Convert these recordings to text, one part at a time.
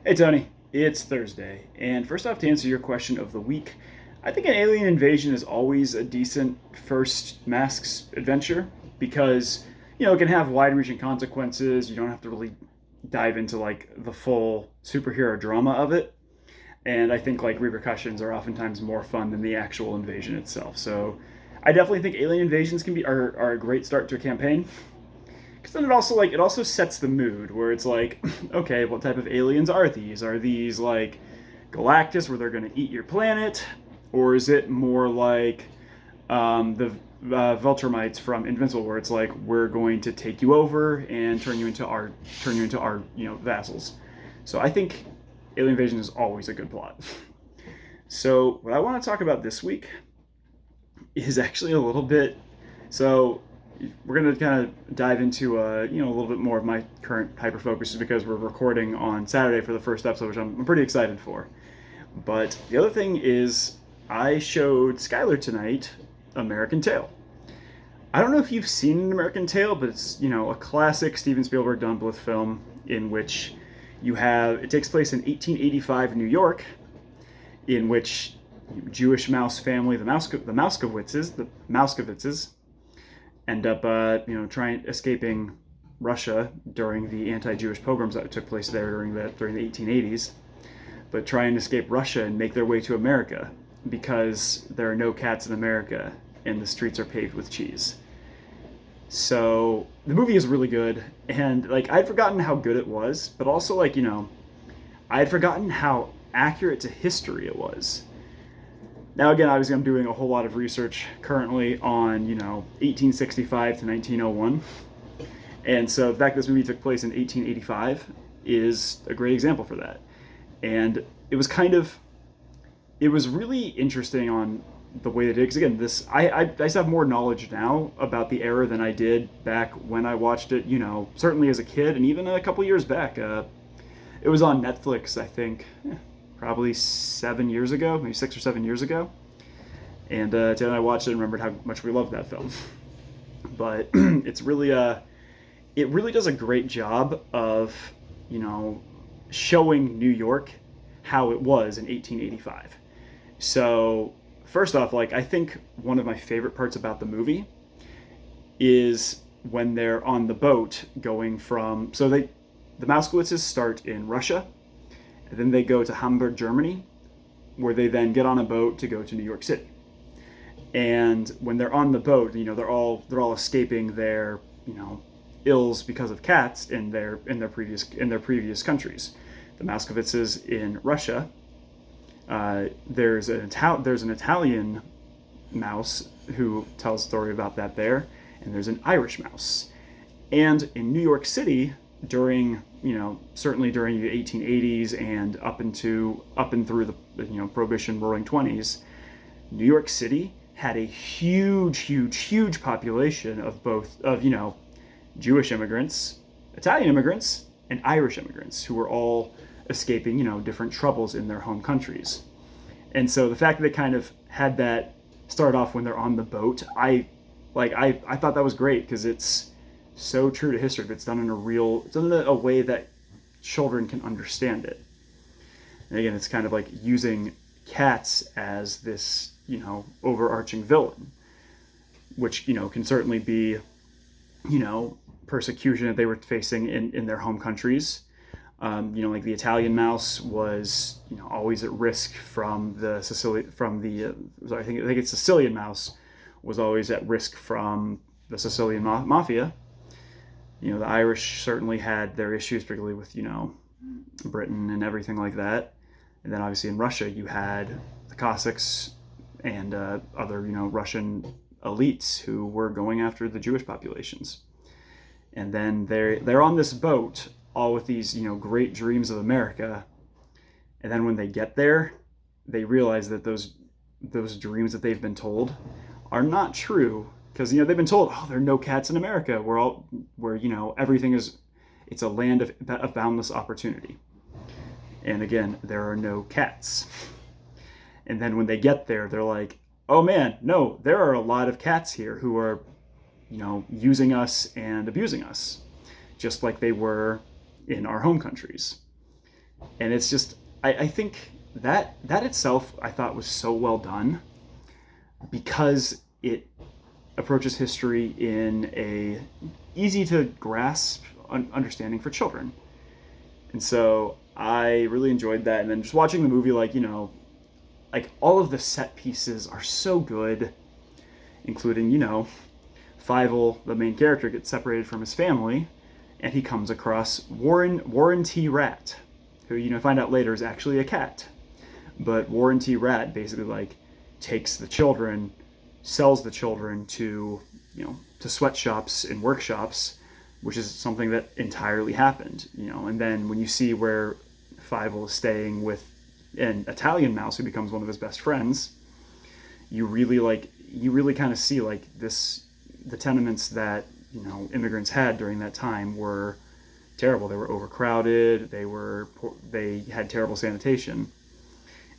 Hey Tony, it's Thursday, and first off, to answer your question of the week, I think an alien invasion is always a decent first Masks adventure because it can have wide-reaching consequences. You don't have to really dive into like the full superhero drama of it, and I think like repercussions are oftentimes more fun than the actual invasion itself. So, I definitely think alien invasions are a great start to a campaign. Because then it also sets the mood where it's like, okay, what type of aliens are these? Are these like Galactus where they're going to eat your planet, or is it more like the Viltrumites from Invincible where it's like we're going to take you over and turn you into our vassals? So I think Alien Invasion is always a good plot. So what I want to talk about this week is actually a little bit so we're going to kind of dive into a little bit more of my current hyper focuses because we're recording on Saturday for the first episode, which I'm pretty excited for. But the other thing is, I showed Skylar tonight American Tail. I don't know if you've seen an American Tail, but it's a classic Steven Spielberg Don Bluth film in which it takes place in 1885 New York, in which Jewish mouse family, the Mouskowitzes, end up, escaping Russia during the anti-Jewish pogroms that took place there during the 1880s, but try and escape Russia and make their way to America because there are no cats in America and the streets are paved with cheese. So the movie is really good, and like I'd forgotten how good it was, but also I'd forgotten how accurate to history it was. Now, again, obviously, I'm doing a whole lot of research currently on, 1865 to 1901. And so the fact this movie took place in 1885 is a great example for that. And it was really interesting on the way they did, because again, I just have more knowledge now about the era than I did back when I watched it, certainly as a kid and even a couple years back. It was on Netflix, I think, probably 7 years ago, maybe 6 or 7 years ago. And Ted and I watched it and remembered how much we loved that film. But it really does a great job of, showing New York how it was in 1885. So, first off, I think one of my favorite parts about the movie is when they're on the boat going the Mouskowitzes start in Russia, and then they go to Hamburg, Germany, where they then get on a boat to go to New York City. And when they're on the boat, they're all escaping their ills because of cats in their previous countries. The Mouskowitzes in Russia. There's an Italian mouse who tells a story about that there, and there's an Irish mouse. And in New York City, certainly during the 1880s and up and through the Prohibition Roaring 20s, New York City had a huge population of Jewish immigrants, Italian immigrants, and Irish immigrants who were all escaping different troubles in their home countries. And so the fact that they kind of had that start off when they're on the boat, I thought that was great because it's so true to history. But it's done in a way that children can understand it. And again, it's kind of like using cats as this, overarching villain, which, can certainly be, persecution that they were facing in their home countries. Like the Italian mouse was, always at risk from the I think it's Sicilian mouse was always at risk from the Sicilian mafia. The Irish certainly had their issues, particularly with, Britain and everything like that. And then obviously in Russia, you had the Cossacks and other, Russian elites who were going after the Jewish populations. And then they're on this boat, all with these, great dreams of America. And then when they get there, they realize that those dreams that they've been told are not true. Because, they've been told, oh, there are no cats in America. Everything it's a land of boundless opportunity. And again, there are no cats. And then when they get there, they're like, oh man, no, there are a lot of cats here who are, using us and abusing us, just like they were in our home countries. And it's just, I think that itself I thought was so well done because it approaches history in a easy to grasp understanding for children. And so I really enjoyed that. And then just watching the movie, like, like all of the set pieces are so good, including, Fievel, the main character, gets separated from his family, and he comes across Warren T. Rat, who, find out later is actually a cat. But Warren T. Rat basically, like, takes the children, sells the children to, to sweatshops and workshops, which is something that entirely happened, And then when you see where Fievel is staying with an Italian mouse who becomes one of his best friends, you really kind of see like the tenements that immigrants had during that time were terrible. They were overcrowded. They had terrible sanitation,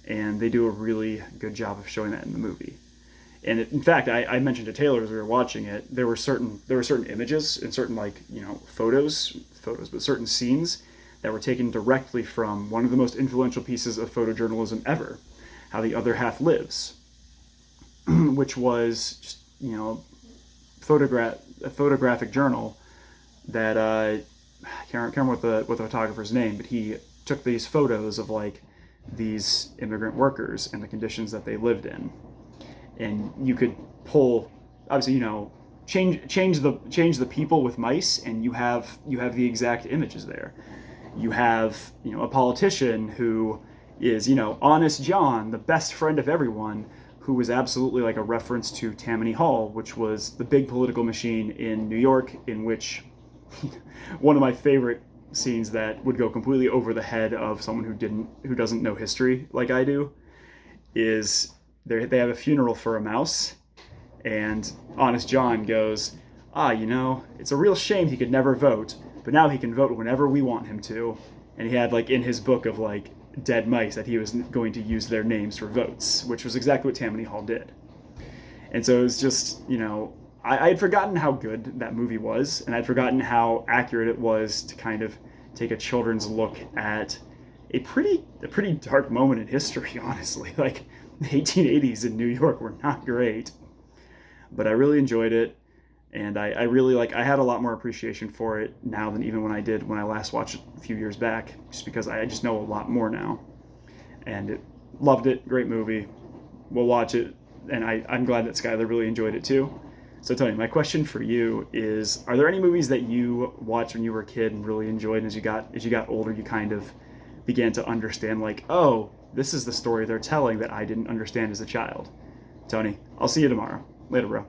and they do a really good job of showing that in the movie. And in fact, I mentioned to Taylor as we were watching it, there were certain images and certain photos, but certain scenes that were taken directly from one of the most influential pieces of photojournalism ever, How the Other Half Lives, which was just a photographic journal that I can't remember what the photographer's name, but he took these photos of like these immigrant workers and the conditions that they lived in, and you could pull, obviously, change the people with mice, and you have the exact images there. You have a politician who is Honest John, the best friend of everyone, who was absolutely like a reference to Tammany Hall, which was the big political machine in New York, in which one of my favorite scenes that would go completely over the head of someone who doesn't know history like I do is they have a funeral for a mouse, and Honest John goes, it's a real shame he could never vote, but now he can vote whenever we want him to. And he had like in his book of like dead mice that he was going to use their names for votes, which was exactly what Tammany Hall did. And so it was just, I had forgotten how good that movie was, and I'd forgotten how accurate it was to kind of take a children's look at a pretty dark moment in history, honestly. Like, the 1880s in New York were not great, but I really enjoyed it, and I really I had a lot more appreciation for it now than even when I last watched it a few years back, just because I just know a lot more now. And loved it, great movie. We'll watch it, and I'm glad that Skylar really enjoyed it too. So Tony, my question for you is, are there any movies that you watched when you were a kid and really enjoyed, and as you got older you kind of began to understand, like, oh, this is the story they're telling that I didn't understand as a child? Tony, I'll see you tomorrow. Later, bro.